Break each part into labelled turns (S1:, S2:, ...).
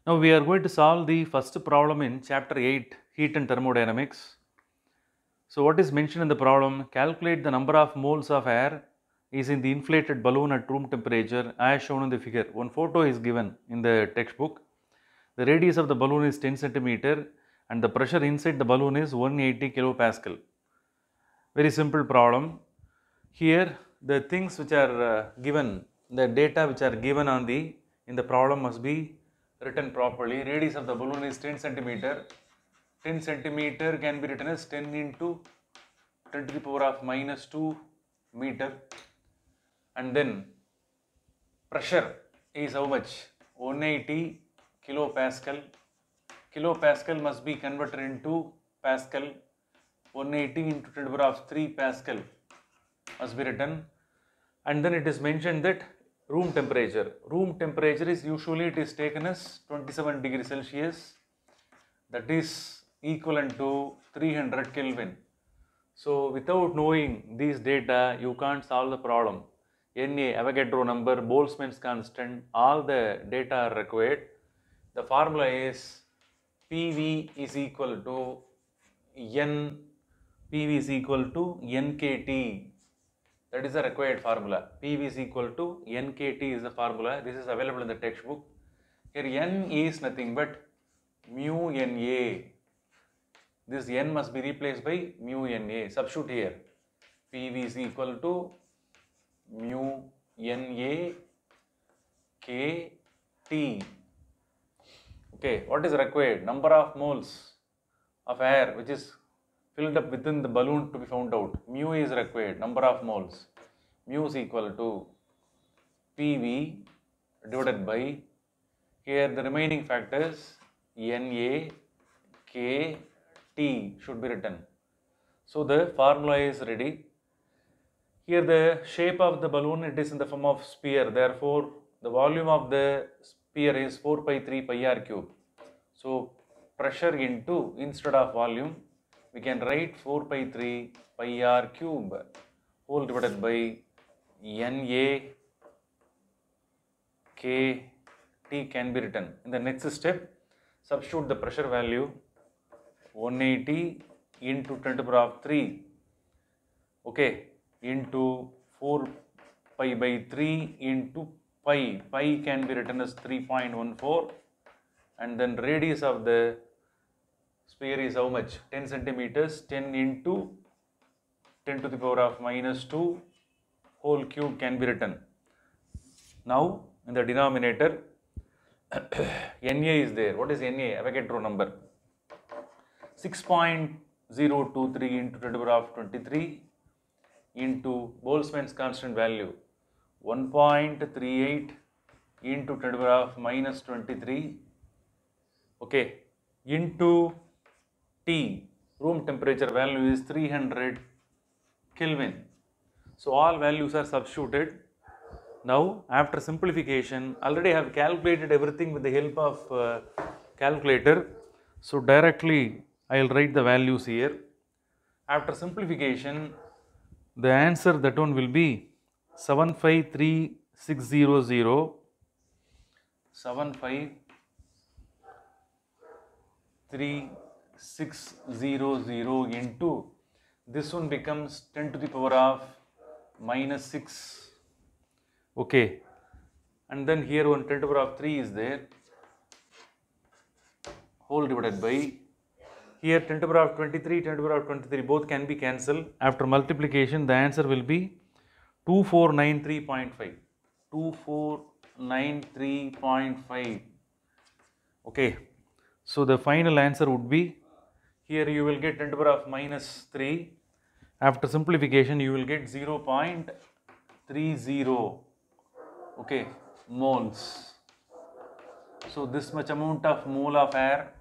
S1: Now we are going to solve the first problem in chapter 8, heat and thermodynamics. So what is mentioned in the problem? Calculate the number of moles of air is in the inflated balloon at room temperature as shown in the figure. One photo is given in the textbook. The radius of the balloon is 10 centimeter and the pressure inside the balloon is 180 kilopascal. Very simple problem. Here the things which are given, the data which are given in the problem must be written properly. Radius of the balloon is 10 centimeter. 10 centimeter can be written as 10 into 10 to the power of minus 2 meter, and then pressure is how much? 180 kilopascal. Kilopascal must be converted into pascal. 180 into 10 to the power of 3 pascal must be written, and then it is mentioned that room temperature is usually it is taken as 27 degrees Celsius, that is equivalent to 300 Kelvin. So without knowing these data you can't solve the problem. Na, Avogadro number, Boltzmann's constant, all the data are required. The formula is PV is equal to NKT. That is the required formula. PV is equal to NKT is the formula. This is available in the textbook. Here N is nothing but mu Na. This N must be replaced by mu Na. Substitute here. PV is equal to mu Na KT. Okay, what is required? Number of moles of air which is filled up within the balloon to be found out. Mu is required, number of moles. Mu is equal to PV divided by, here the remaining factors Na, K, T should be written. So the formula is ready. Here the shape of the balloon, it is in the form of sphere. Therefore, the volume of the sphere is 4 pi 3 pi r cube. So pressure into, instead of volume, we can write 4 pi 3 pi r cube whole divided by Na K T can be written. In the next step, substitute the pressure value 180 into 10 to the power of 3, okay, into 4 pi by 3 into pi. Pi can be written as 3.14, and then radius of the sphere is how much? 10 centimeters. 10 into 10 to the power of minus 2 whole cube can be written. Now in the denominator Na is there. What is Na? Avogadro number. 6.023 into 10 to the power of 23 into Boltzmann's constant value 1.38 into 10 to the power of minus 23, okay, into T, room temperature value is 300 Kelvin. So all values are substituted. Now after simplification, already I have calculated everything with the help of calculator. So directly I will write the values here. After simplification, the answer, that one will be 753,600, 753,600 into, this one becomes 10 to the power of minus 6, okay, and then here one 10 to the power of 3 is there, whole divided by, here 10 to the power of 23, 10 to the power of 23 both can be cancelled. After multiplication, the answer will be 2493.5, 2493.5, okay. So the final answer would be, here you will get 10 to the power of minus 3, after simplification you will get 0.30, okay, moles. So this much amount of mole of air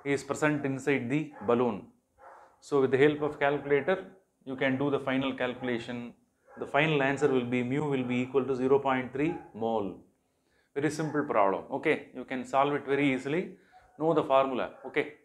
S1: is present inside the balloon. So with the help of calculator you can do the final calculation. The final answer will be mu will be equal to 0.3 mole. Very simple problem, okay. You can solve it very easily. Know the formula, okay.